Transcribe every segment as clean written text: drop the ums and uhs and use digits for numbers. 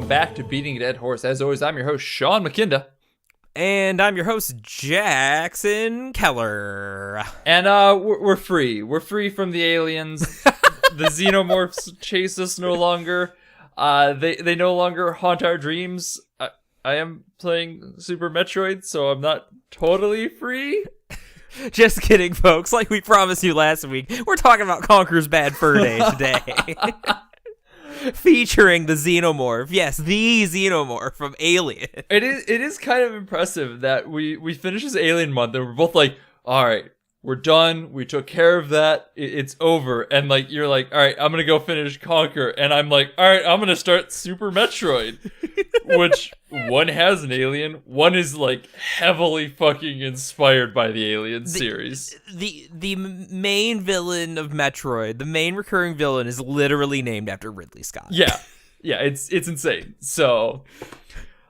back to Beating a Dead Horse. As always, I'm your host, Sean Kiiiiinda. And I'm your host, Jackson Keller. And we're free. We're free from the aliens. The xenomorphs chase us no longer. They no longer haunt our dreams. I am playing Super Metroid, so I'm not totally free. Just kidding, folks. Like we promised you last week, we're talking about Conker's Bad Fur Day today. Featuring the xenomorph. Yes, the xenomorph from Alien. It is kind of impressive that we finished this Alien month and we're both like, all right, we're done. We took care of that. It's over. And like you're like, all right, I'm gonna go finish Conker. And I'm like, all right, I'm gonna start Super Metroid, which one has an alien, one is like heavily fucking inspired by the Alien series. The main villain of Metroid, the main recurring villain, is literally named after Ridley Scott. Yeah, it's insane. So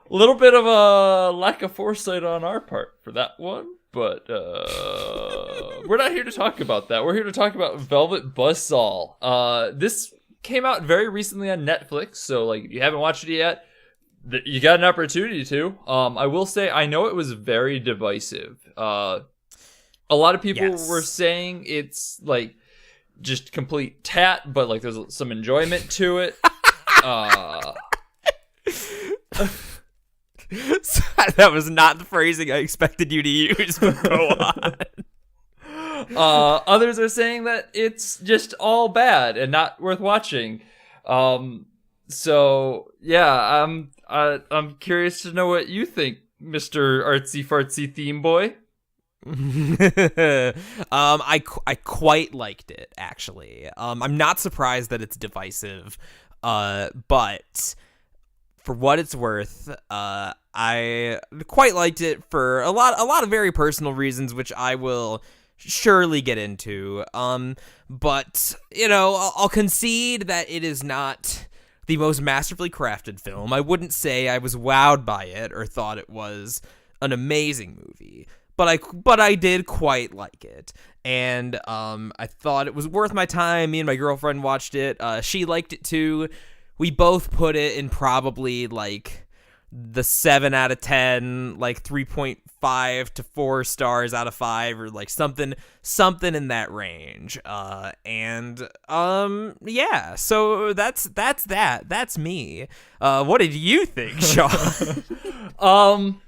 a little bit of a lack of foresight on our part for that one. But we're not here to talk about that. We're here to talk about Velvet Buzzsaw. This came out very recently on Netflix, so like if you haven't watched it yet, you got an opportunity to. I will say I know it was very divisive. A lot of people were saying it's like just complete tat, but like there's some enjoyment to it. That was not the phrasing I expected you to use, but go on. Others are saying that it's just all bad and not worth watching. So yeah, I'm curious to know what you think, Mr. Artsy Fartsy Theme Boy. I quite liked it, actually. I'm not surprised that it's divisive, but for what it's worth, I quite liked it for a lot of very personal reasons, which I will surely get into. But you know, I'll concede that it is not the most masterfully crafted film. I wouldn't say I was wowed by it or thought it was an amazing movie, but I did quite like it, and I thought it was worth my time. Me and my girlfriend watched it. She liked it too. We both put it in probably like the 7 out of 10, like 3.5 to 4 stars out of 5, or like something in that range. Yeah. So that's me. What did you think, Sean?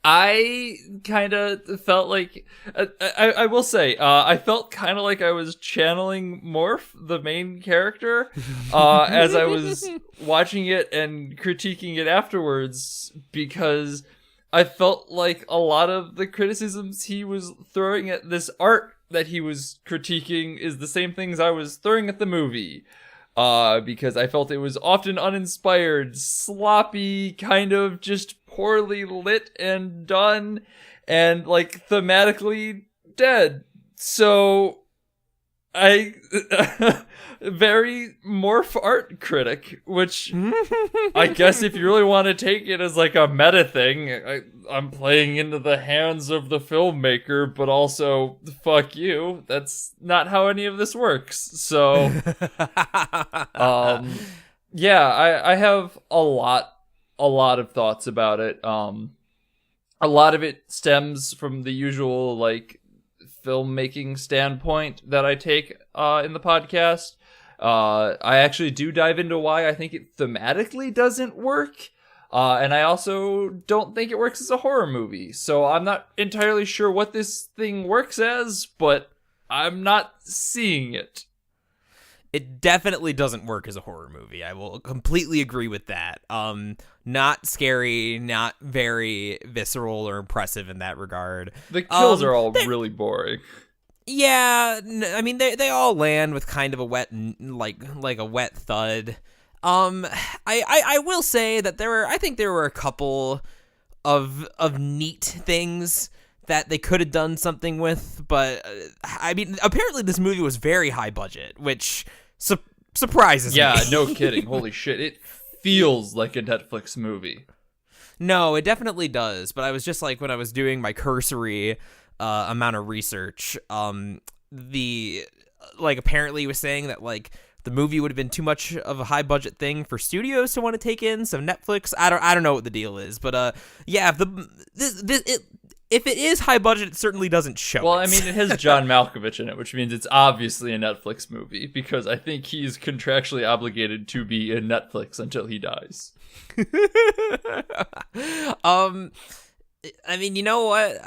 I kind of felt like, I will say, I felt kind of like I was channeling Morph, the main character, as I was watching it and critiquing it afterwards, because I felt like a lot of the criticisms he was throwing at this art that he was critiquing is the same things I was throwing at the movie. Because I felt it was often uninspired, sloppy, kind of just poorly lit and done, and like thematically dead. So I very Morph art critic, which I guess if you really want to take it as like a meta thing, I'm playing into the hands of the filmmaker, but also fuck you. That's not how any of this works. So yeah, I have a lot of thoughts about it. A lot of it stems from the usual like filmmaking standpoint that I take in the podcast. I actually do dive into why I think it thematically doesn't work. And I also don't think it works as a horror movie. So I'm not entirely sure what this thing works as, but I'm not seeing it. It definitely doesn't work as a horror movie. I will completely agree with that. Not scary, not very visceral or impressive in that regard. The kills are all really boring. Yeah, I mean they all land with kind of a wet like a wet thud. I will say that I think there were a couple of neat things that they could have done something with, but I mean apparently this movie was very high budget, which surprises me. Yeah, no kidding. Holy shit. It feels like a Netflix movie. No, it definitely does. But I was just like, when I was doing my cursory amount of research, apparently he was saying that like the movie would have been too much of a high budget thing for studios to want to take in. So Netflix, I don't know what the deal is, but yeah, if it is high budget, it certainly doesn't show. Well, I mean, it has John Malkovich in it, which means it's obviously a Netflix movie because I think he's contractually obligated to be in Netflix until he dies. I mean, you know what?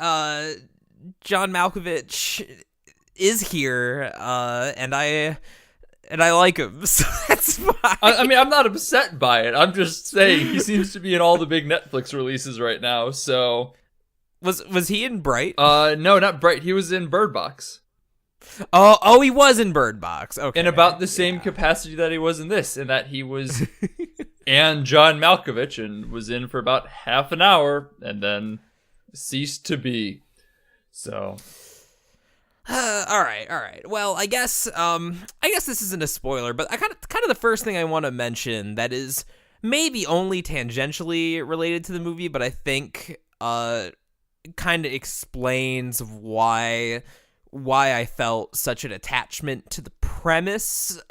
John Malkovich is here, and I like him, so that's fine. I mean, I'm not upset by it. I'm just saying he seems to be in all the big Netflix releases right now. So, was he in Bright? No, not Bright. He was in Bird Box. Oh, he was in Bird Box. Okay, in about the same capacity that he was in this, in that he was and John Malkovich, and was in for about half an hour, and then ceased to be. So. All right. Well, I guess this isn't a spoiler, but I kind of the first thing I want to mention that is maybe only tangentially related to the movie, but I think kind of explains why I felt such an attachment to the premise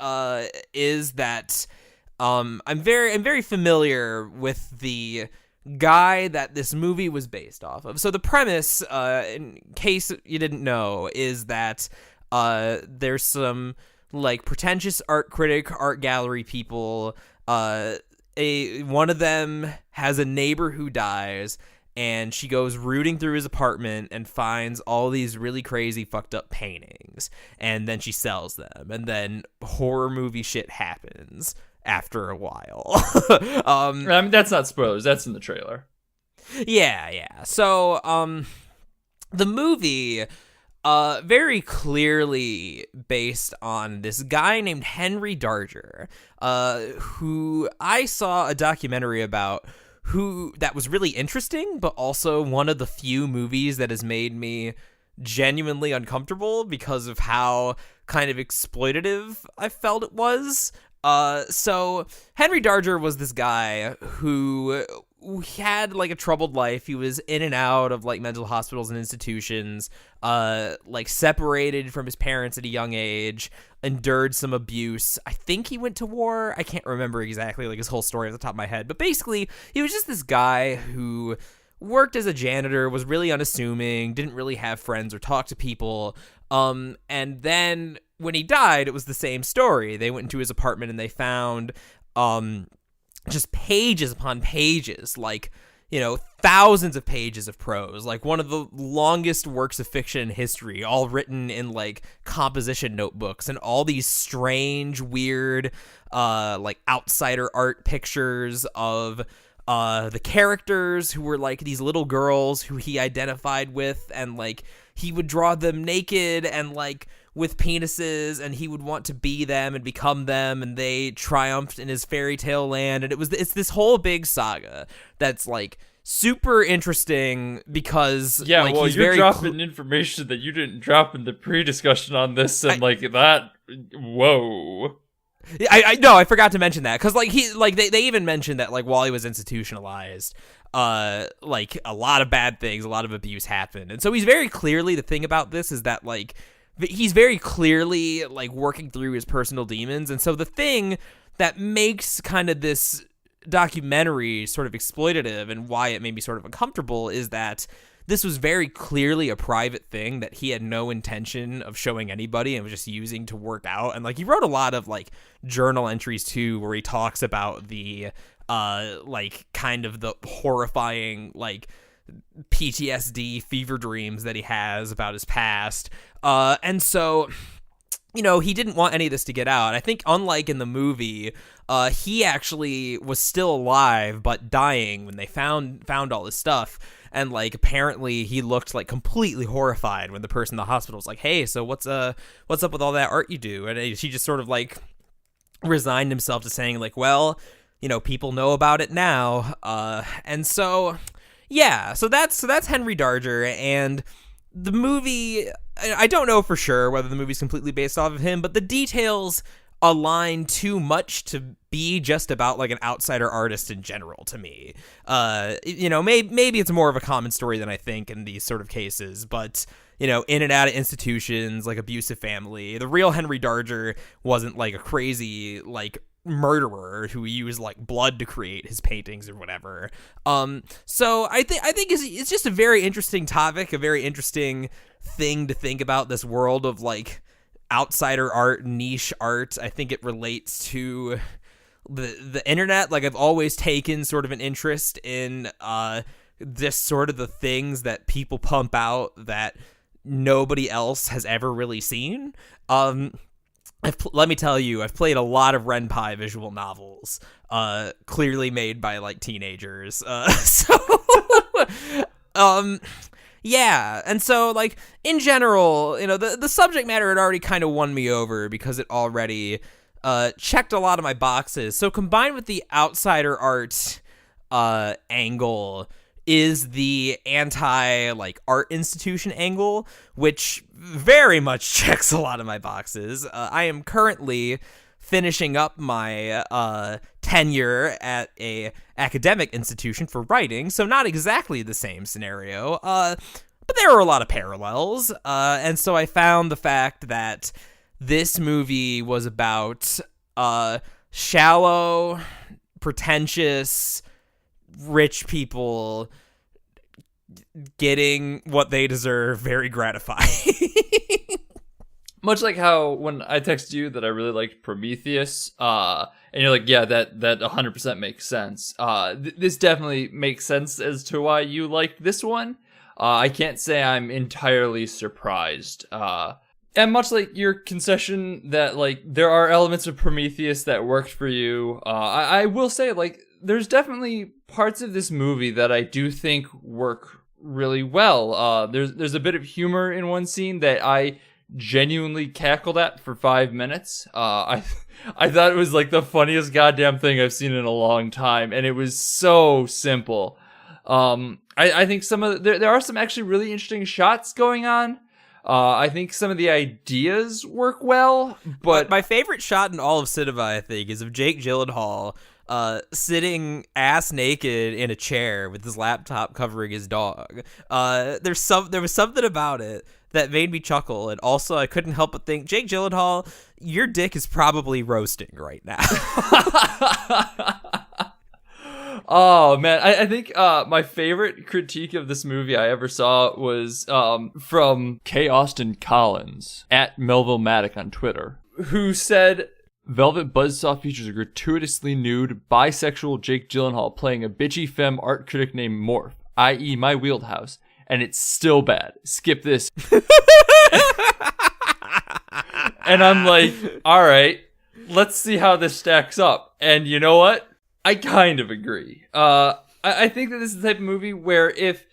is that I'm very familiar with the guy that this movie was based off of. So the premise, in case you didn't know, is that there's some like pretentious art critic, art gallery people. One of them has a neighbor who dies, and she goes rooting through his apartment and finds all these really crazy fucked up paintings, and then she sells them, and then horror movie shit happens after a while. I mean, that's not spoilers, that's in the trailer. Yeah. So the movie very clearly based on this guy named Henry Darger, who I saw a documentary about, who that was really interesting, but also one of the few movies that has made me genuinely uncomfortable because of how kind of exploitative I felt it was. So Henry Darger was this guy who had like a troubled life. He was in and out of like mental hospitals and institutions, like separated from his parents at a young age, endured some abuse. I think he went to war. I can't remember exactly like his whole story off the top of my head, but basically he was just this guy who worked as a janitor, was really unassuming, didn't really have friends or talk to people. And then when he died, it was the same story. They went into his apartment and they found just pages upon pages, like, you know, thousands of pages of prose, like one of the longest works of fiction in history, all written in like composition notebooks, and all these strange, weird, like outsider art pictures of the characters who were like these little girls who he identified with, and like he would draw them naked and like with penises, and he would want to be them and become them, and they triumphed in his fairy tale land. And it's this whole big saga that's like super interesting because like, well, you're dropping information that you didn't drop in the pre-discussion on this, and whoa. I know, I forgot to mention that, because like they even mentioned that like while he was institutionalized, like a lot of bad things, a lot of abuse happened. And so he's very clearly, the thing about this is that like he's very clearly like working through his personal demons. And so the thing that makes kind of this documentary sort of exploitative and why it made me sort of uncomfortable is that this was very clearly a private thing that he had no intention of showing anybody and was just using to work out. And like he wrote a lot of like journal entries too, where he talks about the like kind of the horrifying like PTSD fever dreams that he has about his past. And so, you know, he didn't want any of this to get out. I think unlike in the movie, he actually was still alive but dying when they found all this stuff. And like apparently he looked like completely horrified when the person in the hospital was like, "Hey, so what's up with all that art you do?" And he just sort of like resigned himself to saying like, "Well, you know, people know about it now." And so yeah, so that's Henry Darger. And the movie, I don't know for sure whether the movie's completely based off of him, but the details a line too much to be just about like an outsider artist in general to me. Maybe it's more of a common story than I think in these sort of cases, but in and out of institutions, like abusive family. The real Henry Darger wasn't like a crazy like murderer who used like blood to create his paintings or whatever. So I think it's just a very interesting topic, a very interesting thing to think about, this world of like outsider art, niche art. I think it relates to the internet. Like, I've always taken sort of an interest in this sort of the things that people pump out that nobody else has ever really seen. Let me tell you, I've played a lot of Renpai visual novels, clearly made by like teenagers. Yeah, and so like in general, the subject matter had already kind of won me over because it already checked a lot of my boxes. So combined with the outsider art angle is the anti like art institution angle, which very much checks a lot of my boxes. I am currently finishing up my tenure at a academic institution for writing, so not exactly the same scenario, but there are a lot of parallels, and so I found the fact that this movie was about shallow, pretentious, rich people getting what they deserve very gratifying. Much like how when I texted you that I really liked Prometheus, and you're like, yeah, that 100% makes sense. This definitely makes sense as to why you liked this one. I can't say I'm entirely surprised. And much like your concession that like there are elements of Prometheus that worked for you, I will say like there's definitely parts of this movie that I do think work really well. There's a bit of humor in one scene that I genuinely cackled at for 5 minutes. I thought it was like the funniest goddamn thing I've seen in a long time, and it was so simple. I think there are some actually really interesting shots going on. I think some of the ideas work well, but my favorite shot in all of cinema, I think, is of Jake Gyllenhaal sitting ass naked in a chair with his laptop covering his dog. There was something about it that made me chuckle, and also I couldn't help but think, Jake Gyllenhaal, your dick is probably roasting right now. Oh man, I think my favorite critique of this movie I ever saw was from K. Austin Collins at Melville Maddock on Twitter, who said, Velvet Buzzsaw features a gratuitously nude, bisexual Jake Gyllenhaal playing a bitchy femme art critic named Morph, i.e. my wheelhouse, and it's still bad. Skip this. And I'm like, all right, let's see how this stacks up. And you know what? I kind of agree. I think that this is the type of movie where if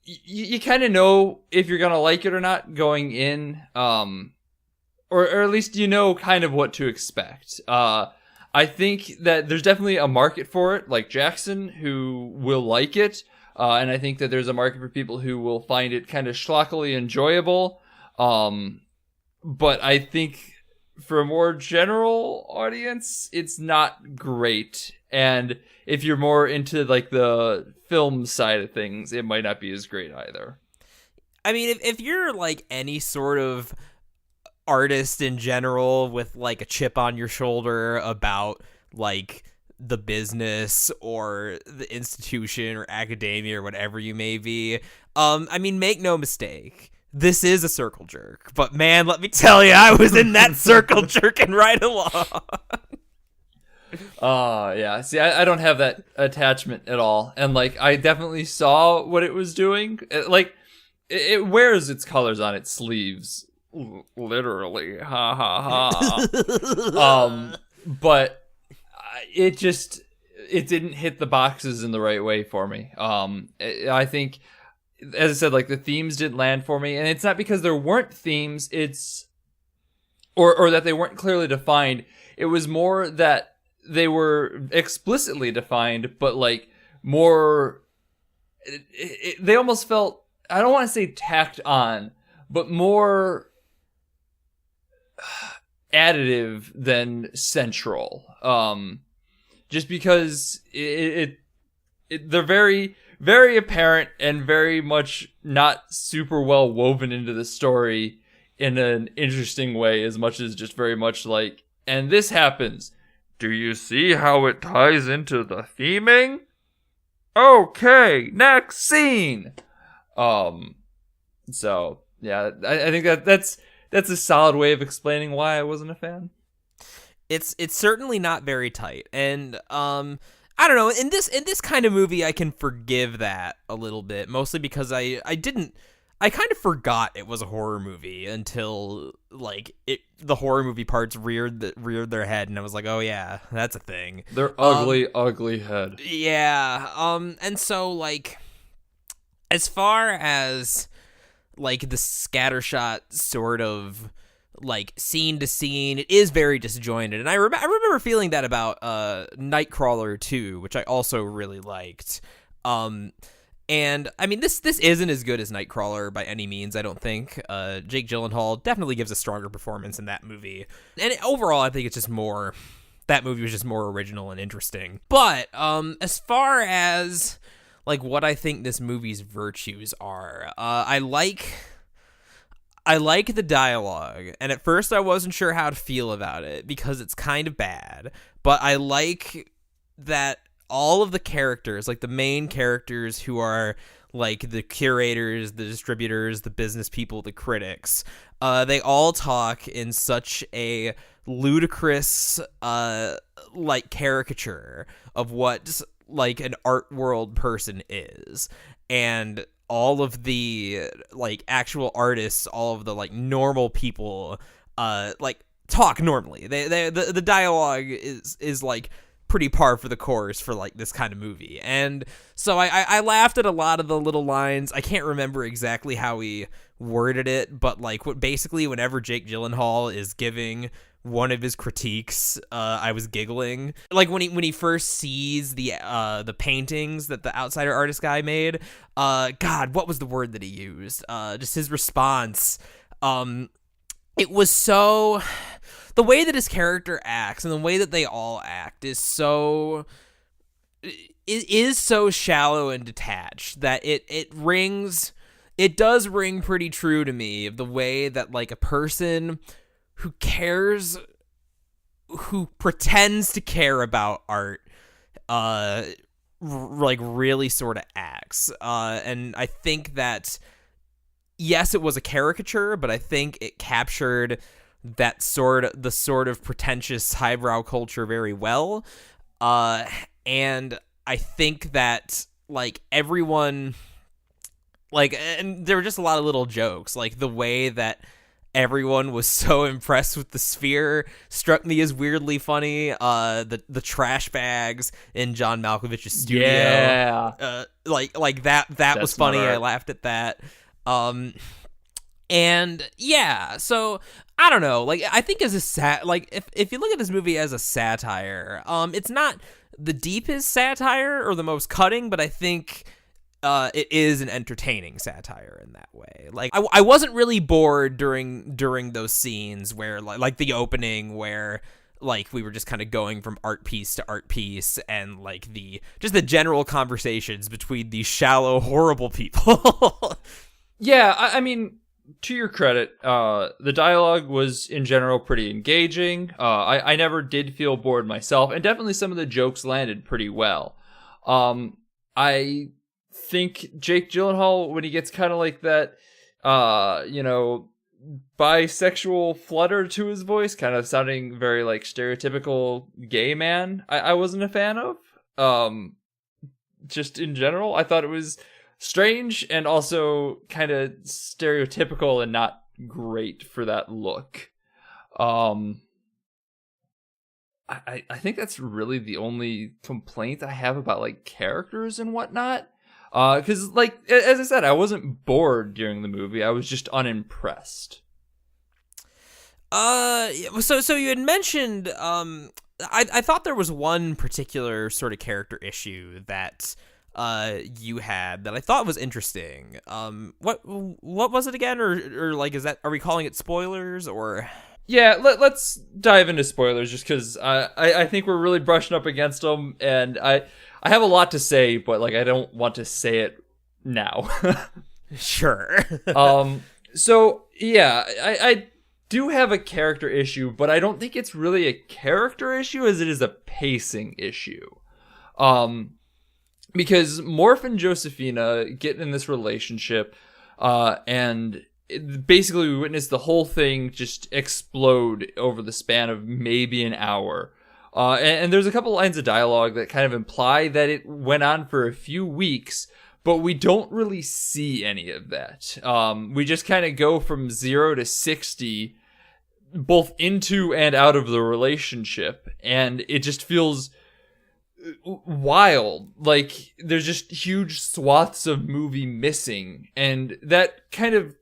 you kind of know if you're going to like it or not going in, or at least you know kind of what to expect. I think that there's definitely a market for it, like Jackson, who will like it. And I think that there's a market for people who will find it kind of schlockily enjoyable. But I think for a more general audience, it's not great. And if you're more into like the film side of things, it might not be as great either. I mean, if you're like any sort of artist in general with like a chip on your shoulder about like the business or the institution or academia or whatever you may be, I mean, make no mistake, this is a circle jerk. But man, let me tell you, I was in that circle jerking right along. Yeah. See, I don't have that attachment at all. And like, I definitely saw what it was doing. It wears its colors on its sleeves. Literally. Ha ha ha. But it didn't hit the boxes in the right way for me. I think, as I said, like the themes didn't land for me. And it's not because there weren't themes. Or that they weren't clearly defined. It was more that they were explicitly defined, but like more, they almost felt, I don't want to say tacked on, but more, additive than central. Just because they're very, very apparent and very much not super well woven into the story in an interesting way, as much as just very much like, and this happens. Do you see how it ties into the theming? Okay, next scene. So yeah, I think that's a solid way of explaining why I wasn't a fan. It's certainly not very tight, and I don't know. In this kind of movie, I can forgive that a little bit, mostly because I kind of forgot it was a horror movie until like the horror movie parts reared their head, and I was like, oh yeah, that's a thing. Their ugly head. Yeah. And so like, as far as like the scattershot sort of like scene to scene, it is very disjointed, and I remember feeling that about Nightcrawler 2, which I also really liked. And I mean, this isn't as good as Nightcrawler by any means, I don't think. Jake Gyllenhaal definitely gives a stronger performance in that movie, and overall, I think it's just more. That movie was just more original and interesting. But as far as like what I think this movie's virtues are, I like the dialogue, and at first I wasn't sure how to feel about it because it's kind of bad, but I like that all of the characters, like the main characters who are like the curators, the distributors, the business people, the critics, they all talk in such a ludicrous like caricature of what like an art world person is. And all of the like actual artists, all of the like normal people like talk normally. The dialogue is like pretty par for the course for like this kind of movie. And so I laughed at a lot of the little lines. I can't remember exactly how he worded it, but like basically whenever Jake Gyllenhaal is giving one of his critiques, I was giggling. Like when he first sees the paintings that the outsider artist guy made, God, what was the word that he used? Just his response. It was so, the way that his character acts and the way that they all act is so shallow and detached that it does ring pretty true to me of the way that like a person who pretends to care about art, like really sort of acts. And I think that, yes, it was a caricature, but I think it captured the sort of pretentious highbrow culture very well. And I think that like everyone, like, and there were just a lot of little jokes, like the way that everyone was so impressed with the sphere struck me as weirdly funny. The trash bags in John Malkovich's studio. Yeah. Like that was funny. I laughed at that. And yeah, so I don't know. Like I think as a if you look at this movie as a satire, it's not the deepest satire or the most cutting, but I think it is an entertaining satire in that way. Like I wasn't really bored during those scenes where like the opening where like we were just kind of going from art piece to art piece, and like the general conversations between these shallow, horrible people. Yeah, I mean, to your credit, the dialogue was in general pretty engaging. I never did feel bored myself, and definitely some of the jokes landed pretty well. I think Jake Gyllenhaal, when he gets kind of like that, bisexual flutter to his voice, kind of sounding very like stereotypical gay man, I wasn't a fan of. Just in general, I thought it was strange and also kind of stereotypical and not great for that look. I think that's really the only complaint I have about like characters and whatnot. Because like as I said, I wasn't bored during the movie. I was just unimpressed. So you had mentioned I thought there was one particular sort of character issue that you had that I thought was interesting. What was it again, or like, are we calling it spoilers, or? Yeah, let's dive into spoilers just because I think we're really brushing up against them, and I have a lot to say, but like I don't want to say it now. Sure. So yeah, I do have a character issue, but I don't think it's really a character issue as it is a pacing issue. Because Morph and Josephina get in this relationship, and basically we witness the whole thing just explode over the span of maybe an hour. And there's a couple lines of dialogue that kind of imply that it went on for a few weeks, but we don't really see any of that. We just kind of go from 0 to 60, both into and out of the relationship, and it just feels wild. Like there's just huge swaths of movie missing, and that kind of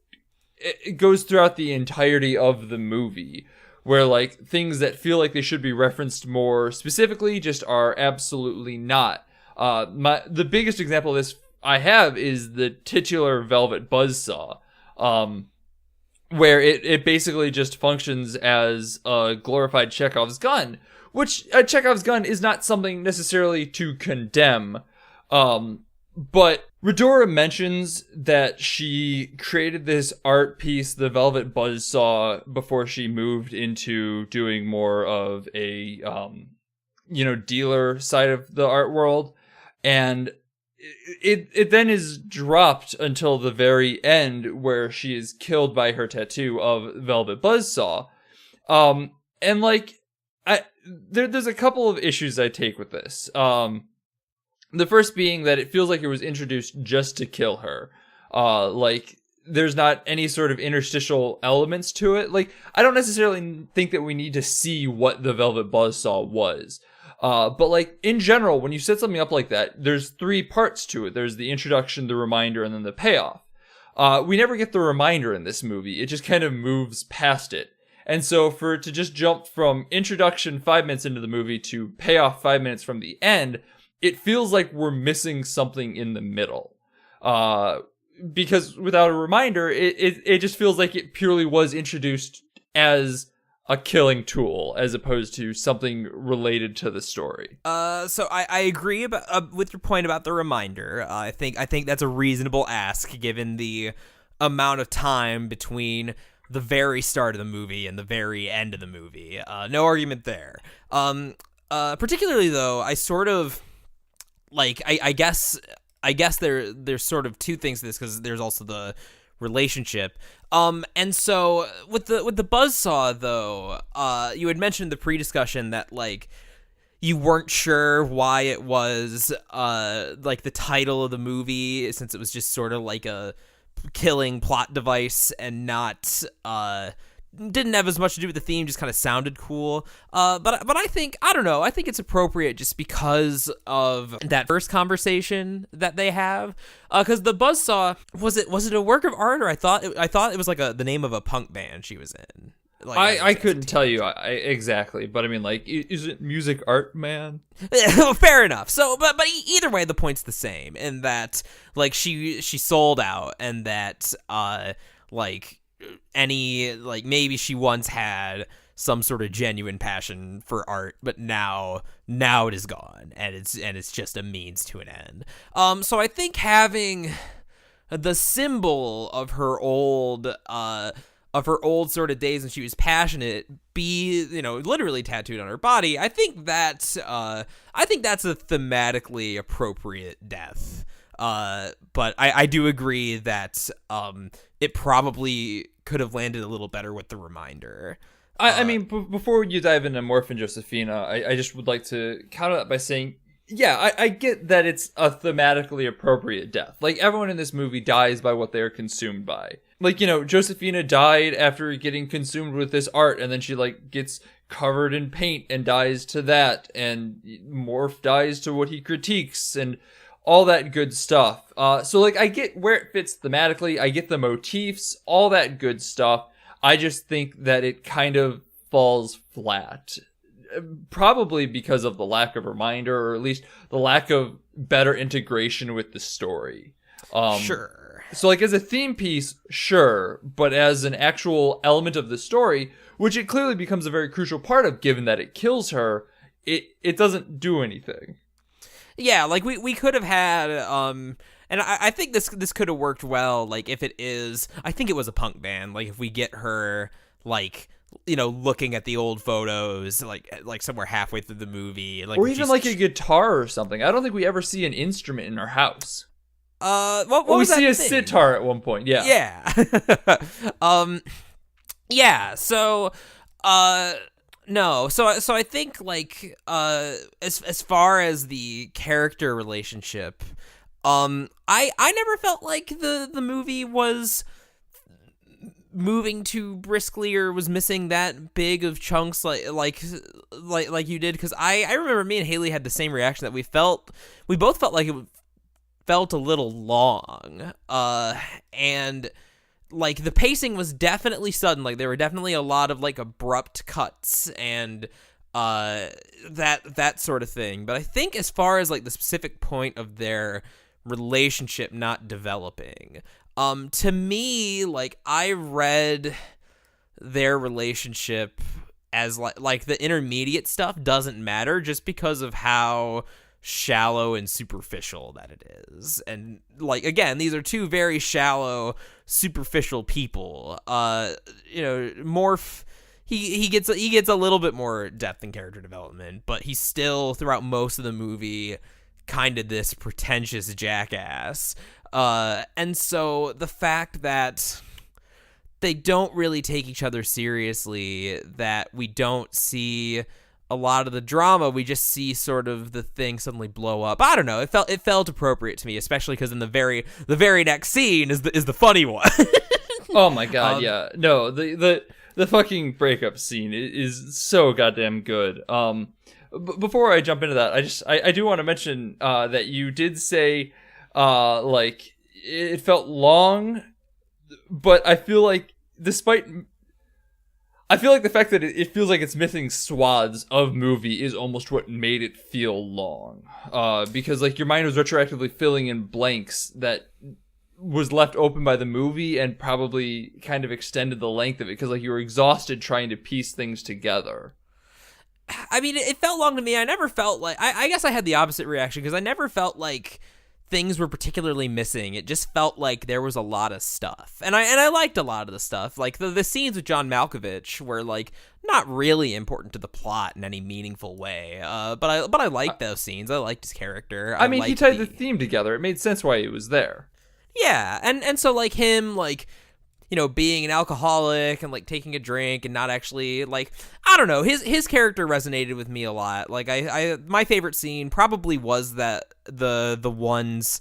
it goes throughout the entirety of the movie, where like things that feel like they should be referenced more specifically just are absolutely not. The biggest example of this I have is the titular Velvet Buzzsaw, where it basically just functions as a glorified Chekhov's gun, which a Chekhov's gun is not something necessarily to condemn. But Redora mentions that she created this art piece, the Velvet Buzzsaw, before she moved into doing more of a, dealer side of the art world. And it then is dropped until the very end where she is killed by her tattoo of Velvet Buzzsaw. And like, there's a couple of issues I take with this. The first being that it feels like it was introduced just to kill her. Like, there's not any sort of interstitial elements to it. Like, I don't necessarily think that we need to see what the Velvet Buzzsaw was. But like, in general, when you set something up like that, there's 3 parts to it. There's the introduction, the reminder, and then the payoff. We never get the reminder in this movie. It just kind of moves past it. And so for it to just jump from introduction 5 minutes into the movie to payoff 5 minutes from the end, it feels like we're missing something in the middle. Because without a reminder, it just feels like it purely was introduced as a killing tool as opposed to something related to the story. So I agree with your point about the reminder. I think that's a reasonable ask given the amount of time between the very start of the movie and the very end of the movie. No argument there. Particularly though, I sort of like I guess there's sort of 2 things to this because there's also the relationship. And so with the Buzzsaw though, you had mentioned the pre-discussion that like you weren't sure why it was like the title of the movie, since it was just sort of like a killing plot device and not didn't have as much to do with the theme, just kind of sounded cool. But I think, I don't know, I think it's appropriate just because of that first conversation that they have. Because the Buzzsaw, was it a work of art, or I thought it was like the name of a punk band she was in. Like, I couldn't tell you exactly, but I mean, like, is it music art, man? Fair enough. So, but either way, the point's the same, in that like she sold out, and that like any, like, maybe she once had some sort of genuine passion for art, but now it is gone, and it's just a means to an end. So I think having the symbol of her old sort of days when she was passionate be, literally tattooed on her body, I think that's a thematically appropriate death. But I do agree that it probably could have landed a little better with the reminder. I mean, before you dive into Morph and Josephina, I just would like to counter that by saying, yeah, I get that it's a thematically appropriate death. Like, everyone in this movie dies by what they are consumed by. Like, Josephina died after getting consumed with this art, and then she, like, gets covered in paint and dies to that, and Morph dies to what he critiques, and all that good stuff. So, like, I get where it fits thematically, I get the motifs, all that good stuff. I just think that it kind of falls flat. Probably because of the lack of reminder, or at least the lack of better integration with the story. Sure. So, like, as a theme piece, sure, but as an actual element of the story, which it clearly becomes a very crucial part of, given that it kills her, it doesn't do anything. Yeah, like, we could have had, and I think this could have worked well, like, if it is, I think it was a punk band, like, if we get her, like, you know, looking at the old photos, like somewhere halfway through the movie. Like, or even, like, a guitar or something. I don't think we ever see an instrument in her house. What we was see that a thing? sitar at one point, yeah. Yeah. Yeah, so, no, so I think, like, as far as the character relationship, I never felt like the movie was moving too briskly or was missing that big of chunks like you did, because I remember me and Haley had the same reaction, that we both felt like it felt a little long, and like the pacing was definitely sudden. Like there were definitely a lot of like abrupt cuts and that sort of thing. But I think as far as like the specific point of their relationship not developing, to me, like, I read their relationship as like the intermediate stuff doesn't matter, just because of how shallow and superficial that it is. And like, again, these are two very shallow, superficial people. You know, Morph, he gets a little bit more depth in character development, but he's still, throughout most of the movie, kind of this pretentious jackass. And so the fact that they don't really take each other seriously, that we don't see a lot of the drama, we just see sort of the thing suddenly blow up. I don't know. It felt appropriate to me, especially because in the very next scene is the funny one. Oh my god, yeah. No, the fucking breakup scene is so goddamn good. Before I jump into that, I do want to mention that you did say like it felt long, but I feel like the fact that it feels like it's missing swaths of movie is almost what made it feel long. Because like your mind was retroactively filling in blanks that was left open by the movie, and probably kind of extended the length of it because like you were exhausted trying to piece things together. I mean, it felt long to me. I never felt like, I guess I had the opposite reaction, because I never felt like things were particularly missing. It just felt like there was a lot of stuff, and I liked a lot of the stuff. Like the scenes with John Malkovich were like not really important to the plot in any meaningful way. But I liked those scenes. I liked his character. I mean, he tied the theme together. It made sense why he was there. Yeah, and so like him, like, you know, being an alcoholic and like taking a drink and not actually, like, I don't know, his character resonated with me a lot. Like I my favorite scene probably was that the ones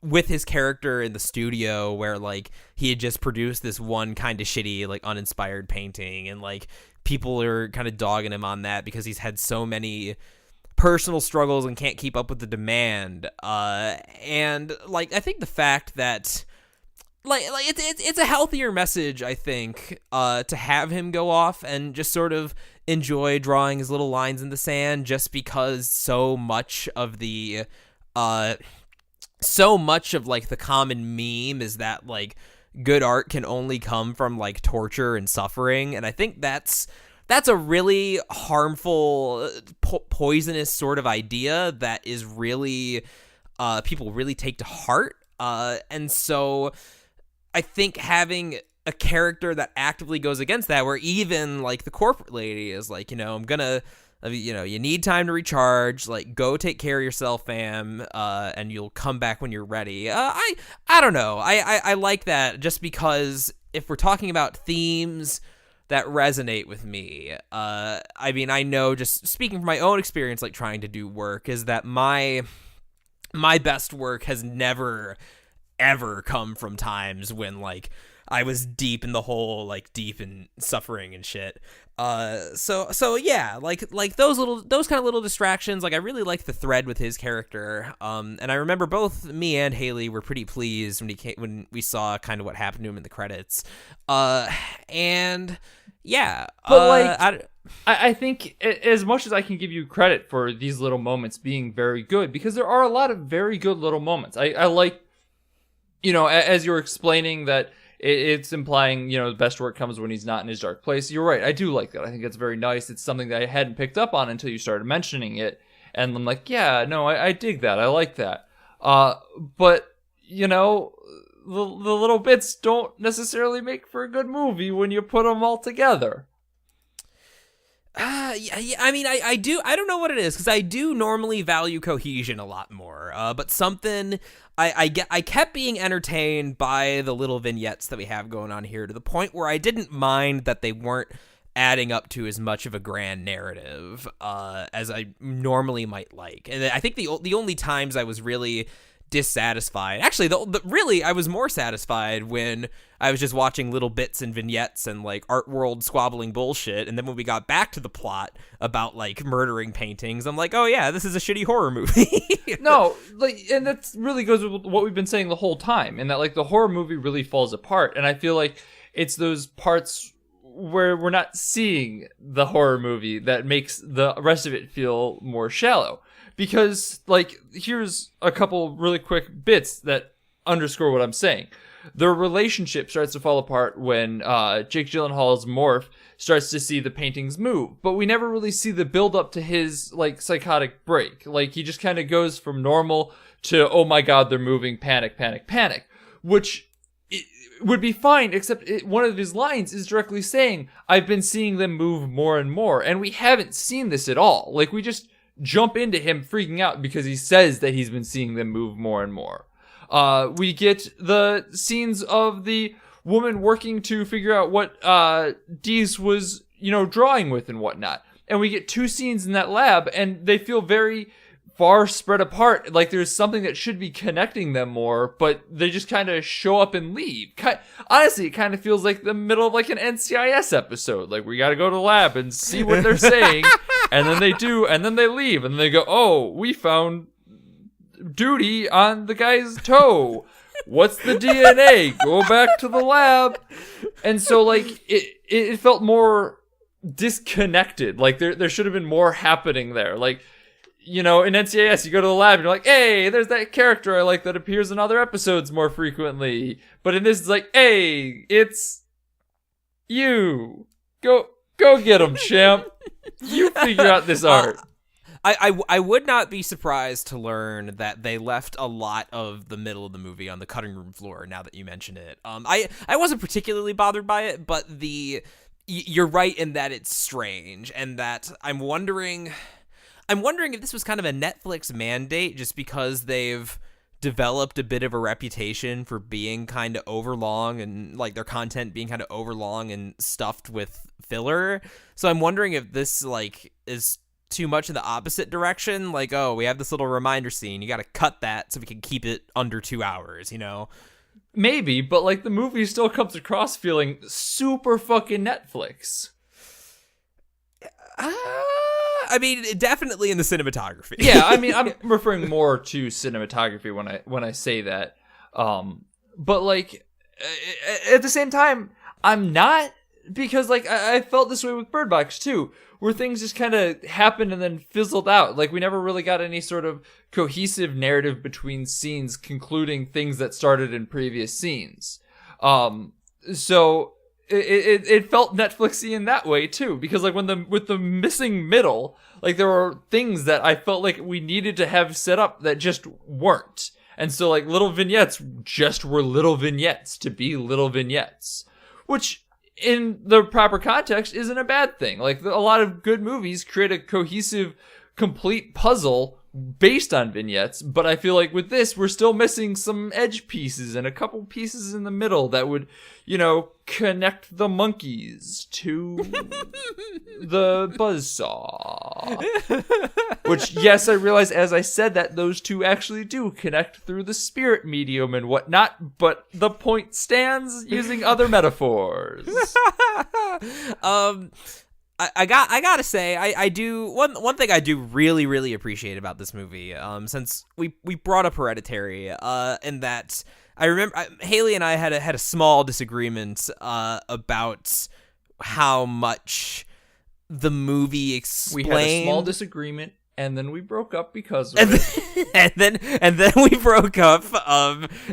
with his character in the studio where like he had just produced this one kind of shitty, like, uninspired painting, and like people are kind of dogging him on that because he's had so many personal struggles and can't keep up with the demand. And like I think the fact that like it's a healthier message, I think, to have him go off and just sort of enjoy drawing his little lines in the sand, just because so much of like the common meme is that like good art can only come from like torture and suffering. And I think that's a really harmful, poisonous sort of idea that is really people really take to heart. And so I think having a character that actively goes against that, where even like the corporate lady is like, you know, you need time to recharge, like go take care of yourself, fam, and you'll come back when you're ready. I don't know. I like that, just because if we're talking about themes that resonate with me, I mean, I know, just speaking from my own experience, like trying to do work, is that my best work has never ever come from times when like I was deep in the hole, like deep in suffering and shit. So yeah, like those kind of little distractions. Like I really liked the thread with his character. And I remember both me and Haley were pretty pleased when we saw kind of what happened to him in the credits. And yeah, but like I think as much as I can give you credit for these little moments being very good, because there are a lot of very good little moments. I like as you were explaining that it's implying, the best work comes when he's not in his dark place. You're right. I do like that. I think it's very nice. It's something that I hadn't picked up on until you started mentioning it. And I'm like, yeah, no, I dig that. I like that. But, the little bits don't necessarily make for a good movie when you put them all together. Yeah, I mean, I don't know what it is, because I do normally value cohesion a lot more, but something, I kept being entertained by the little vignettes that we have going on here, to the point where I didn't mind that they weren't adding up to as much of a grand narrative, as I normally might like. And I think the only times I was really dissatisfied, actually, really, I was more satisfied when I was just watching little bits and vignettes and like art world squabbling bullshit, and then when we got back to the plot about like murdering paintings, I'm like, oh yeah, this is a shitty horror movie. No, and that really goes with what we've been saying the whole time, and that like the horror movie really falls apart, and I feel like it's those parts where we're not seeing the horror movie that makes the rest of it feel more shallow. Because, here's a couple really quick bits that underscore what I'm saying. Their relationship starts to fall apart when Jake Gyllenhaal's Morph starts to see the paintings move. But we never really see the build up to his, psychotic break. He just kind of goes from normal to, oh my god, they're moving, panic, panic, panic. Which would be fine, except one of his lines is directly saying, I've been seeing them move more and more. And we haven't seen this at all. We just jump into him freaking out because he says that he's been seeing them move more and more. We get the scenes of the woman working to figure out what Dees was, drawing with and whatnot. And we get 2 scenes in that lab, and they feel very far spread apart. There's something that should be connecting them more, but they just kind of show up and leave. Honestly, it kind of feels like the middle of an NCIS episode. We got to go to the lab and see what they're saying. And then they do, and then they leave, and they go, oh, we found duty on the guy's toe. What's the DNA? Go back to the lab. And so, it felt more disconnected. There should have been more happening there. In NCIS, you go to the lab, and you're like, hey, there's that character I like that appears in other episodes more frequently. But in this, it's like, hey, it's you. Go get him, champ. You figure out this art. I would not be surprised to learn that they left a lot of the middle of the movie on the cutting room floor, now that you mention it. I wasn't particularly bothered by it, but you're right in that it's strange, and that I'm wondering if this was kind of a Netflix mandate, just because they've developed a bit of a reputation for being kind of overlong, and their content being kind of overlong and stuffed with filler. So I'm wondering if this is too much in the opposite direction. Oh, we have this little reminder scene, you got to cut that so we can keep it under 2 hours, Maybe, but the movie still comes across feeling super fucking Netflix. I mean, definitely in the cinematography. Yeah, I mean, I'm referring more to cinematography when I say that. But at the same time, I'm not, because I felt this way with Bird Box too, where things just kind of happened and then fizzled out. We never really got any sort of cohesive narrative between scenes concluding things that started in previous scenes. So it felt Netflixy in that way too, because with the missing middle, there were things that I felt like we needed to have set up that just weren't. And so little vignettes just were little vignettes to be little vignettes, which in the proper context isn't a bad thing. A lot of good movies create a cohesive, complete puzzle based on vignettes, but I feel like with this, we're still missing some edge pieces and a couple pieces in the middle that would, connect the monkeys to the Buzzsaw. Which, yes, I realize as I said that those two actually do connect through the spirit medium and whatnot, but the point stands using other metaphors. I gotta say, I do one thing I do really, really appreciate about this movie, since we brought up Hereditary, and that I remember Haley and I had a small disagreement about how much the movie explained. We had a small disagreement, And then we broke up because of it. and then we broke up.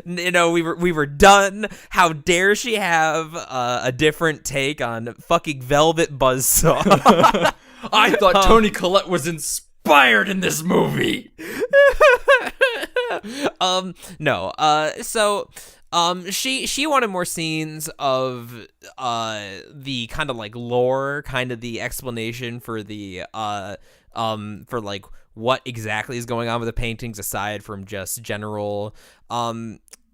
We were done. How dare she have a different take on fucking Velvet Buzzsaw? I thought Toni Collette was inspired in this movie. No. She wanted more scenes of the kind of like lore, kind of the explanation for the for like what exactly is going on with the paintings aside from just general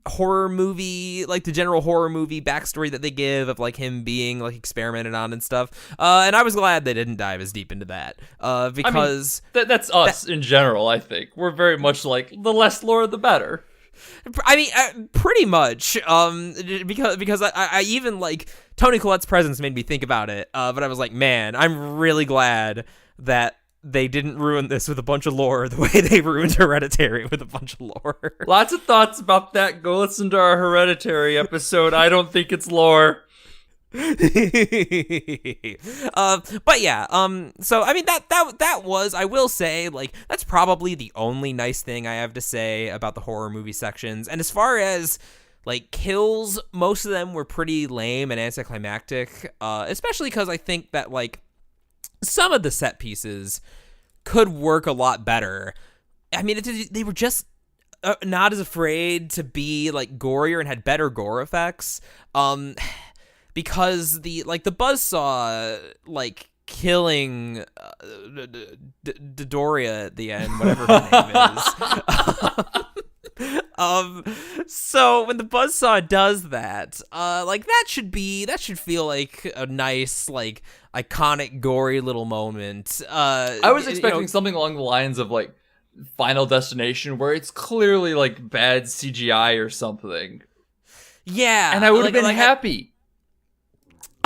horror movie, like the general horror movie backstory that they give of like him being like experimented on and stuff. And I was glad they didn't dive as deep into that because that's us in general. I think we're very much like the less lore the better. I mean, pretty much, because I even like Toni Collette's presence made me think about it, but I was like, man, I'm really glad that they didn't ruin this with a bunch of lore the way they ruined Hereditary with a bunch of lore. Lots of thoughts about that. Go listen to our Hereditary episode. I don't think it's lore. But yeah, so I mean that was, I will say, like, that's probably the only nice thing I have to say about the horror movie sections. And as far as like kills, most of them were pretty lame and anticlimactic, especially because I think that like some of the set pieces could work a lot better. I mean, they were just not as afraid to be like gorier and had better gore effects. Because the Buzzsaw like killing Dodoria at the end, whatever her name is. So when the Buzzsaw does that, like that should feel like a nice, like, iconic, gory little moment. I was expecting something along the lines of like Final Destination, where it's clearly like bad CGI or something. Yeah, and I would have been happy.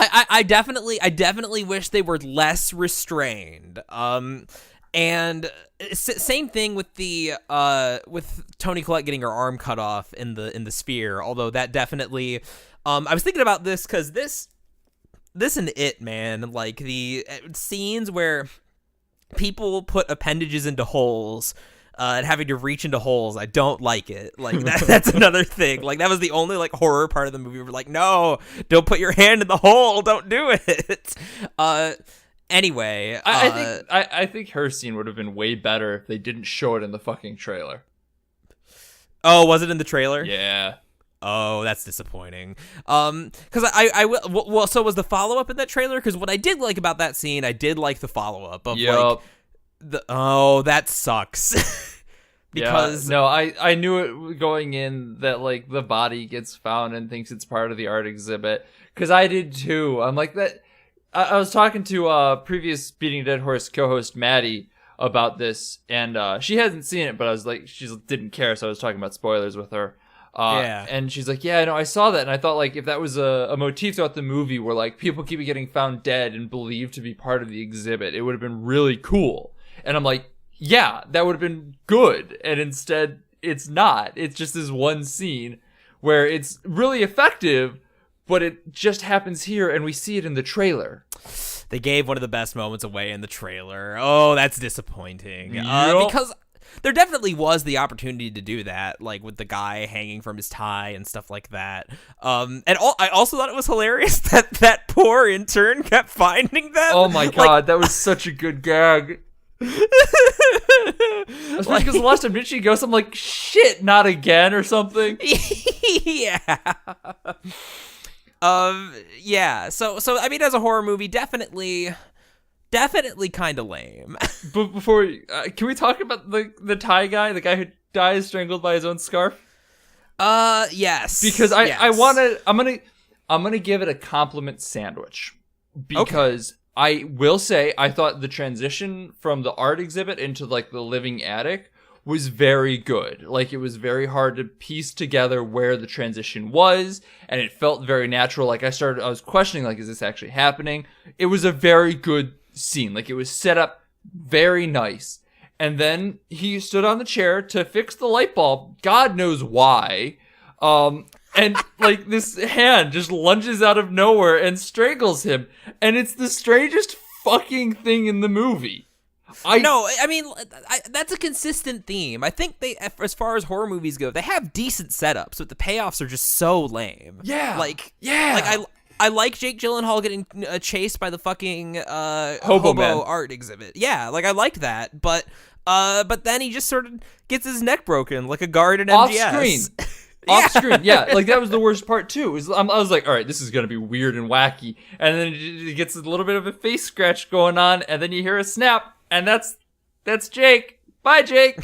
I definitely wish they were less restrained. And same thing with the with Toni Collette getting her arm cut off in the sphere. Although that definitely, I was thinking about this because this and It, man, like the scenes where people put appendages into holes. And having to reach into holes, I don't like it. Like that's another thing. Like that was the only like horror part of the movie. We're like, no, don't put your hand in the hole. Don't do it. Anyway, I think her scene would have been way better if they didn't show it in the fucking trailer. Oh, was it in the trailer? Yeah. Oh, that's disappointing. Because I will. So was the follow up in that trailer? Because what I did like about that scene, I did like the follow up of like. That sucks. Because no, I knew it going in that like the body gets found and thinks it's part of the art exhibit, because I did too. I'm like that. I was talking to previous Beating a Dead Horse co-host Maddie about this, and she hasn't seen it, but I was like, she didn't care, so I was talking about spoilers with her. And she's like, yeah, no, I saw that, and I thought like if that was a motif throughout the movie where like people keep getting found dead and believed to be part of the exhibit, it would have been really cool. And I'm like, yeah, that would have been good. And instead, it's not. It's just this one scene where it's really effective, but it just happens here, and we see it in the trailer. They gave one of the best moments away in the trailer. Oh, that's disappointing. Yep. Because there definitely was the opportunity to do that, like with the guy hanging from his tie and stuff like that. I also thought it was hilarious that poor intern kept finding them. Oh my god, that was such a good gag. Especially because the last time didn't she go something like, shit, not again or something? Yeah. Yeah. So I mean, as a horror movie, definitely kind of lame. But before, can we talk about the Thai guy, the guy who dies strangled by his own scarf? Yes. Because I'm gonna give it a compliment sandwich, because I will say I thought the transition from the art exhibit into like the living attic was very good. Like it was very hard to piece together where the transition was, and it felt very natural. Like I was questioning, like, is this actually happening? It was a very good scene. Like it was set up very nice. And then he stood on the chair to fix the light bulb. God knows why. And like this hand just lunges out of nowhere and strangles him. And it's the strangest fucking thing in the movie. No, I mean, that's a consistent theme. I think they, as far as horror movies go, they have decent setups, but the payoffs are just so lame. Yeah. Like, yeah. I like Jake Gyllenhaal getting chased by the fucking Hobo man. art exhibit. Yeah, like I liked that, but then he just sort of gets his neck broken like a guard at MGS. Off screen. Off screen, yeah. Like, that was the worst part, too. I was like, all right, this is going to be weird and wacky. And then it gets a little bit of a face scratch going on, and then you hear a snap, and that's Jake. Bye, Jake.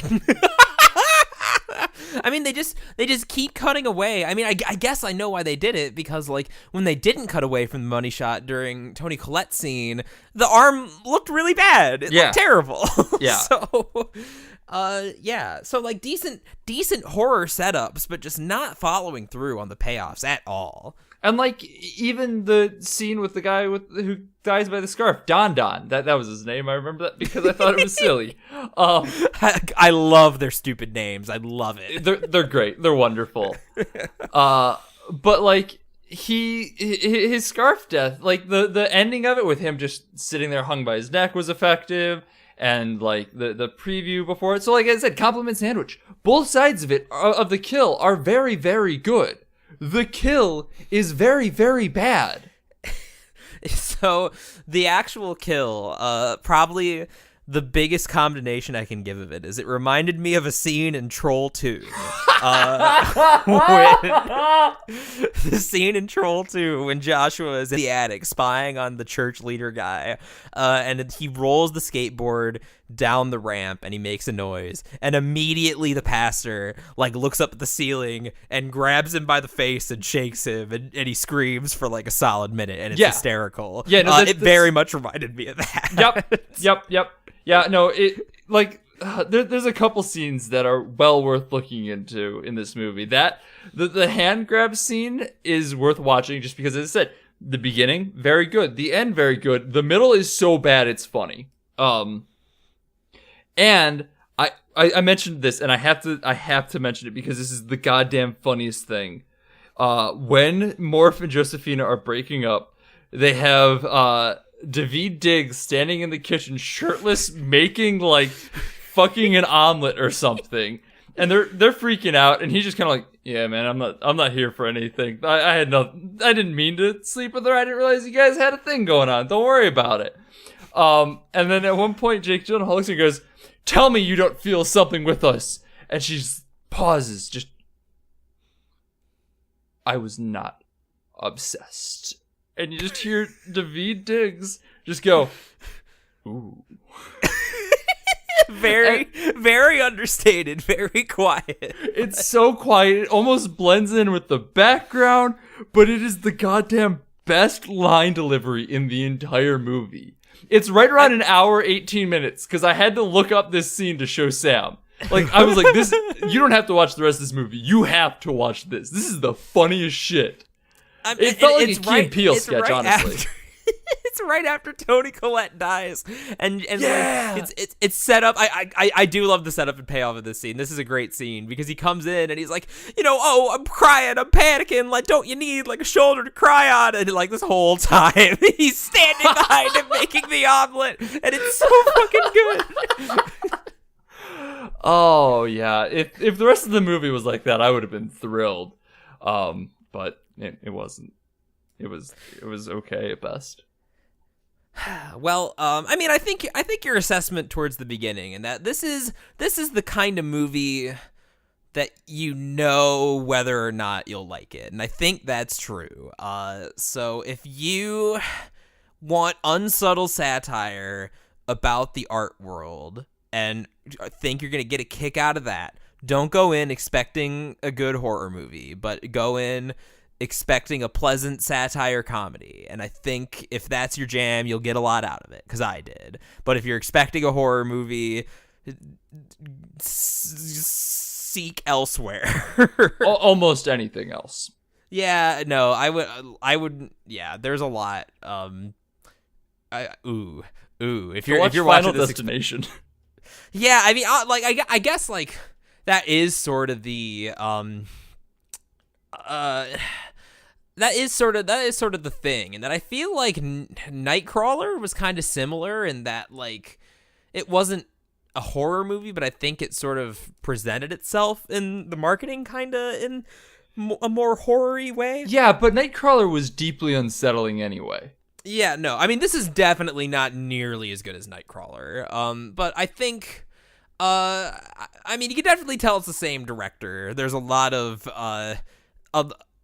I mean, they just keep cutting away. I mean, I guess I know why they did it, because, like, when they didn't cut away from the money shot during Toni Collette's scene, the arm looked really bad. It looked terrible. Yeah. So like decent horror setups, but just not following through on the payoffs at all. And, like, even the scene with the guy who dies by the scarf, Don. That was his name. I remember that because I thought it was silly. I love their stupid names. I love it. They're great. They're wonderful. But, like, his scarf death, like, the ending of it with him just sitting there hung by his neck was effective. And, like, the preview before it. So, like I said, compliment sandwich. Both sides of it, of the kill, are very, very good. The kill is very, very bad. So, the actual kill, probably the biggest condemnation I can give of it is it reminded me of a scene in Troll 2. The scene in Troll 2 when Joshua is in the attic spying on the church leader guy, and he rolls the skateboard down the ramp and he makes a noise, and immediately the pastor, like, looks up at the ceiling and grabs him by the face and shakes him, and he screams for like a solid minute, and it's hysterical. Yeah, no, it very much reminded me of that. Yep. Yeah, no, it, like, there's a couple scenes that are well worth looking into in this movie. That the hand grab scene is worth watching just because, as I said, the beginning very good, the end very good, the middle is so bad it's funny. And I mentioned this, and I have to mention it because this is the goddamn funniest thing. When Morph and Josephina are breaking up, they have David Diggs standing in the kitchen shirtless, making, like, fucking an omelet or something, and they're freaking out, and he's just kind of like, yeah, man, I'm not here for anything. I didn't mean to sleep with her. I didn't realize you guys had a thing going on. Don't worry about it. And then at one point, Jake Gyllenhaal looks and goes, "Tell me you don't feel something with us," and she pauses. Just, I was not obsessed. And you just hear David Diggs just go, ooh. Very understated, very quiet. It's so quiet. It almost blends in with the background, but it is the goddamn best line delivery in the entire movie. It's right around an hour, 18 minutes, because I had to look up this scene to show Sam. Like, I was like, this, you don't have to watch the rest of this movie. You have to watch this. This is the funniest shit. It felt like a Key and Peele sketch, honestly. It's right after Toni Collette dies, and like, it's set up. I do love the setup and payoff of this scene. This is a great scene because he comes in and he's like, oh, I'm crying, I'm panicking. Like, don't you need like a shoulder to cry on? And like this whole time he's standing behind him making the omelet, and it's so fucking good. Oh yeah, if the rest of the movie was like that, I would have been thrilled. But it wasn't. It was okay at best. Well, I mean, I think your assessment towards the beginning, and that this is the kind of movie that whether or not you'll like it, and I think that's true. So if you want unsubtle satire about the art world and think you're gonna get a kick out of that, don't go in expecting a good horror movie, but go in expecting a pleasant satire comedy. And I think if that's your jam, you'll get a lot out of it, because I did. But if you're expecting a horror movie, seek elsewhere. Almost anything else. Yeah, no, I would. Yeah, there's a lot. If you're Final watching this Destination. Yeah, I mean, I guess like that is sort of the that is sort of the thing, and that I feel like Nightcrawler was kind of similar in that, like, it wasn't a horror movie, but I think it sort of presented itself in the marketing kind of in a more horror-y way. Yeah, but Nightcrawler was deeply unsettling anyway. Yeah, no, I mean, this is definitely not nearly as good as Nightcrawler. But I think, I mean, you can definitely tell it's the same director. There's a lot of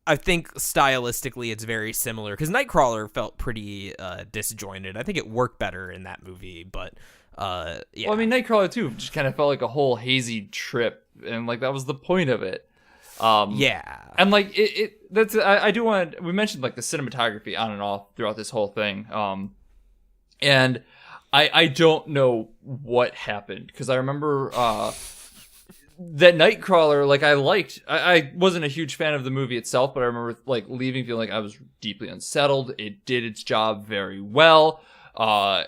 I think stylistically it's very similar, because Nightcrawler felt pretty disjointed. I think it worked better in that movie, but yeah. Well, I mean, Nightcrawler too just kind of felt like a whole hazy trip, and like that was the point of it. Yeah, and like that's I do want to, we mentioned like the cinematography on and off throughout this whole thing, and I don't know what happened, because I remember that Nightcrawler, like I wasn't a huge fan of the movie itself, but I remember like leaving feeling like I was deeply unsettled. It did its job very well. I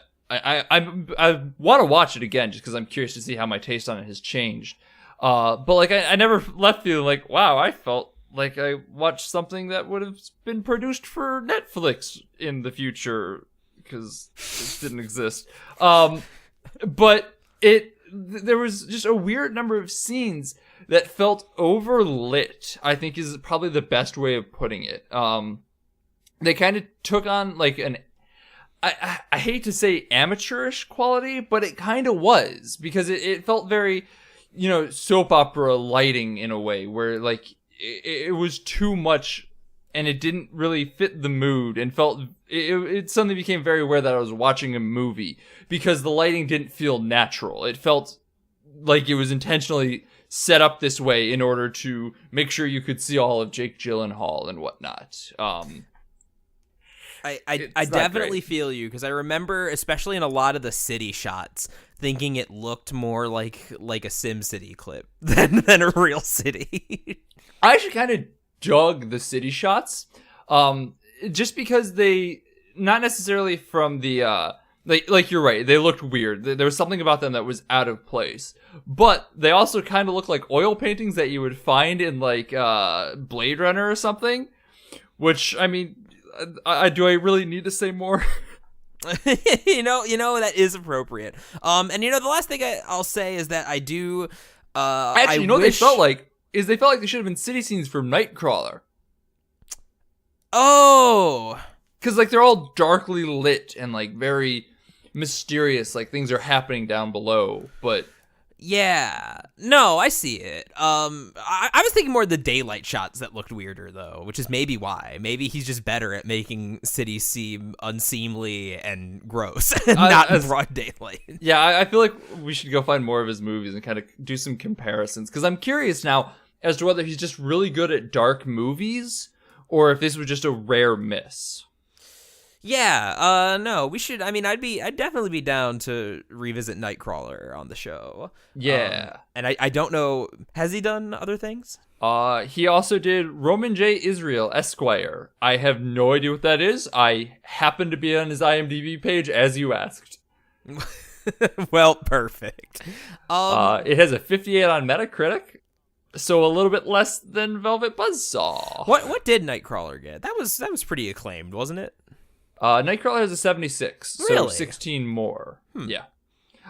want to watch it again just because I'm curious to see how my taste on it has changed. But like I never left feeling like, wow, I felt like I watched something that would have been produced for Netflix in the future, because it didn't exist. But there was just a weird number of scenes that felt overlit, I think is probably the best way of putting it. They kind of took on like I hate to say amateurish quality, but it kind of was, because it felt very, soap opera lighting in a way, where like it was too much and it didn't really fit the mood, and felt it suddenly became very aware that I was watching a movie, because the lighting didn't feel natural. It felt like it was intentionally set up this way in order to make sure you could see all of Jake Gyllenhaal and whatnot. I definitely feel you, because I remember, especially in a lot of the city shots, thinking it looked more like a SimCity clip than a real city. I actually kind of dug the city shots, just because they, not necessarily from the like you're right, they looked weird. There was something about them that was out of place, but they also kind of looked like oil paintings that you would find in like Blade Runner or something. Which, I mean, do I really need to say more? that is appropriate. And the last thing I'll say is that I do. Actually, what they felt like is they should have been city scenes from Nightcrawler. Oh, because like they're all darkly lit and like very mysterious, like things are happening down below. But yeah, no, I see it. I was thinking more of the daylight shots that looked weirder, though, which is maybe why. Maybe he's just better at making cities seem unseemly and gross, not in broad daylight. Yeah, I feel like we should go find more of his movies and kind of do some comparisons, because I'm curious now as to whether he's just really good at dark movies or if this was just a rare miss. Yeah, no, we should. I mean, I'd definitely be down to revisit Nightcrawler on the show. Yeah. And I don't know, has he done other things? He also did Roman J. Israel, Esquire. I have no idea what that is. I happened to be on his IMDb page as you asked. Well, perfect. It has a 58 on Metacritic, so a little bit less than Velvet Buzzsaw. What did Nightcrawler get? That was pretty acclaimed, wasn't it? Nightcrawler has a 76, really? So 16 more. Yeah.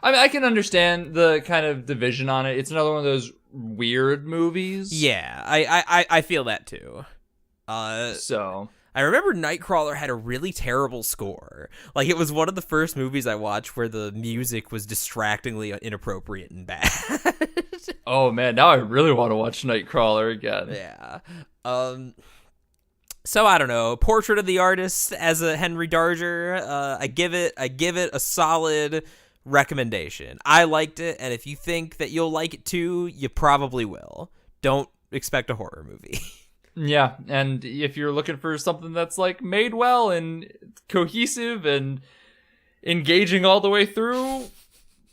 I mean, I can understand the kind of division on it. It's another one of those weird movies. Yeah, I feel that too. So I remember Nightcrawler had a really terrible score. Like, it was one of the first movies I watched where the music was distractingly inappropriate and bad. Oh man, now I really want to watch Nightcrawler again. Yeah. So I don't know. Portrait of the Artist as a Henry Darger. I give it a solid recommendation. I liked it, and if you think that you'll like it too, you probably will. Don't expect a horror movie. Yeah, and if you're looking for something that's like made well and cohesive and engaging all the way through,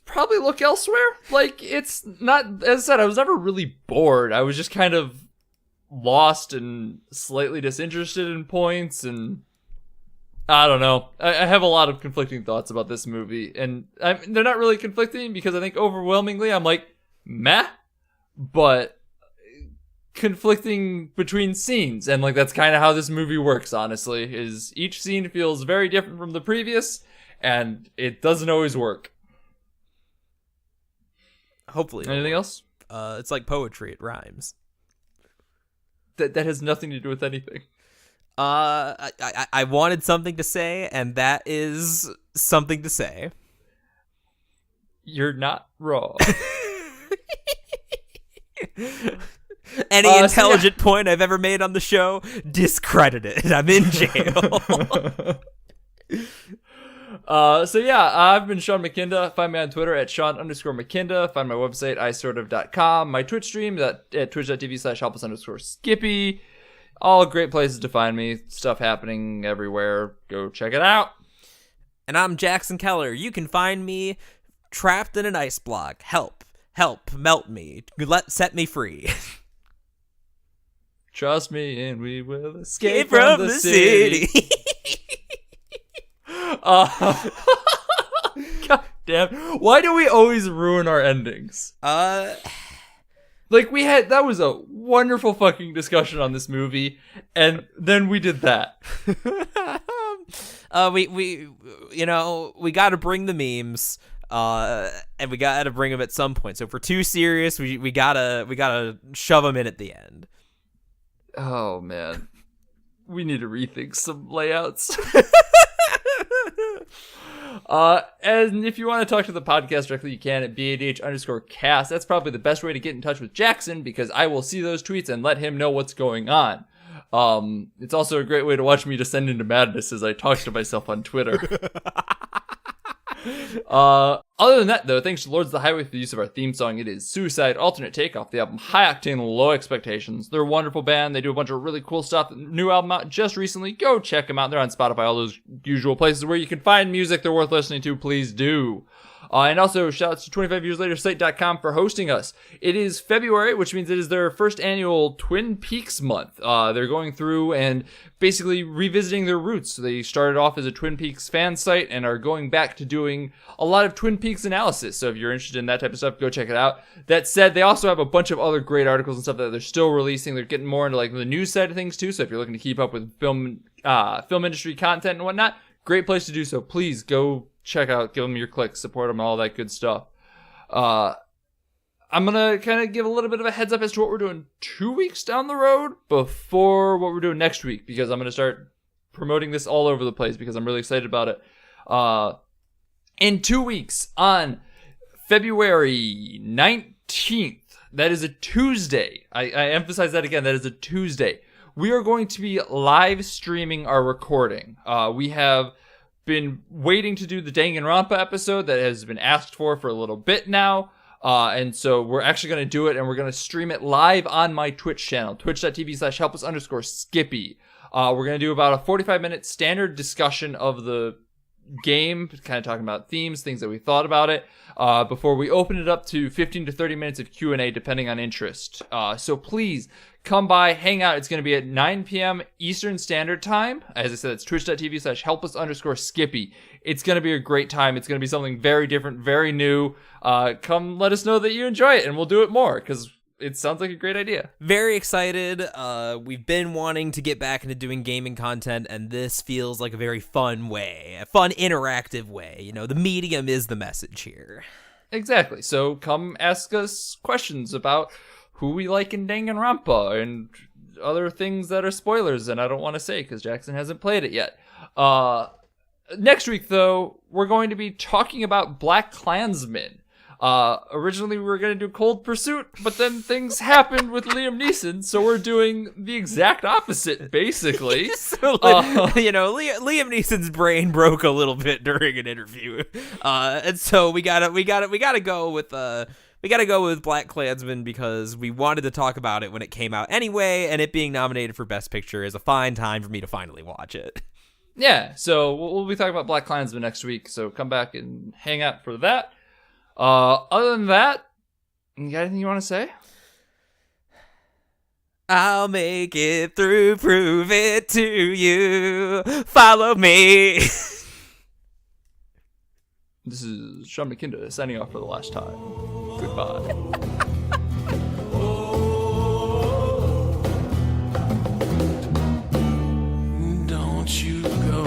probably look elsewhere. Like, it's not, as I said, I was never really bored. I was just kind of lost and slightly disinterested in points, and I don't know. I have a lot of conflicting thoughts about this movie, and they're not really conflicting because I think overwhelmingly I'm like, meh, but conflicting between scenes, and like that's kind of how this movie works, honestly, is each scene feels very different from the previous, and it doesn't always work. Hopefully. Anything else? It's like poetry. It rhymes. That has nothing to do with anything. I wanted something to say, and that is something to say. You're not wrong. Any intelligent point I've ever made on the show, discredited. I'm in jail. I've been Sean McKiiiinda. Find me on Twitter at Sean_McKiiiinda. Find my website, isortof.com. My Twitch stream at twitch.tv/helpus_skippy. All great places to find me. Stuff happening everywhere. Go check it out. And I'm Jackson Keller. You can find me trapped in an ice block. Help, melt me. Set me free. Trust me and we will escape from the city. God damn. Why do we always ruin our endings? Like that was a wonderful fucking discussion on this movie, and then we did that. We got to bring the memes, and we got to bring them at some point. So if we're too serious, we gotta shove them in at the end. Oh man, we need to rethink some layouts. And if you want to talk to the podcast directly, you can at BADH_cast. That's probably the best way to get in touch with Jackson, because I will see those tweets and let him know what's going on. It's also a great way to watch me descend into madness as I talk to myself on Twitter. Other than that, though, thanks to Lords of the Highway for the use of our theme song. It is Suicide, alternate take off the album High Octane, Low Expectations. They're a wonderful band. They do a bunch of really cool stuff. New album out just recently. Go check them out. They're on Spotify, all those usual places where you can find music they're worth listening to. Please do. And also, shout-outs to 25yearslatersite.com for hosting us. It is February, which means it is their first annual Twin Peaks month. They're going through and basically revisiting their roots. They started off as a Twin Peaks fan site and are going back to doing a lot of Twin Peaks analysis. So if you're interested in that type of stuff, go check it out. That said, they also have a bunch of other great articles and stuff that they're still releasing. They're getting more into like the news side of things too. So if you're looking to keep up with film industry content and whatnot, great place to do so. Please go check out, give them your clicks, support them, all that good stuff. I'm going to kind of give a little bit of a heads up as to what we're doing 2 weeks down the road before what we're doing next week, because I'm going to start promoting this all over the place because I'm really excited about it. In 2 weeks, on February 19th, that is a Tuesday. I emphasize that again, that is a Tuesday. We are going to be live streaming our recording. We have been waiting to do the Danganronpa episode that has been asked for a little bit now. And so we're actually going to do it, and we're going to stream it live on my Twitch channel, twitch.tv/helpus_skippy. We're going to do about a 45-minute standard discussion of the game, kind of talking about themes, things that we thought about it, before we open it up to 15 to 30 minutes of Q&A, depending on interest. So please come by, hang out. It's going to be at 9 p.m. Eastern Standard Time. As I said, it's twitch.tv/helpus_skippy. It's going to be a great time. It's going to be something very different, very new. Come let us know that you enjoy it, and we'll do it more, because it sounds like a great idea. Very excited. We've been wanting to get back into doing gaming content, and this feels like a very fun way, a fun, interactive way. You know, the medium is the message here. Exactly. So come ask us questions about who we like in Danganronpa and other things that are spoilers, and I don't want to say because Jackson hasn't played it yet. Next week, though, we're going to be talking about Black Klansman. Originally we were going to do Cold Pursuit, but then things happened with Liam Neeson, so we're doing the exact opposite, basically. So, Liam Neeson's brain broke a little bit during an interview, and so we gotta go with Black Klansman because we wanted to talk about it when it came out anyway, and it being nominated for Best Picture is a fine time for me to finally watch it. Yeah, so we'll be talking about Black Klansman next week, so come back and hang out for that. Other than that, you got anything you want to say? I'll make it through, prove it to you, follow me. This is Sean McKiiiinda signing off for the last time. Goodbye. Don't you go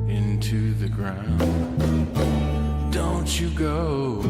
into the ground. Don't you go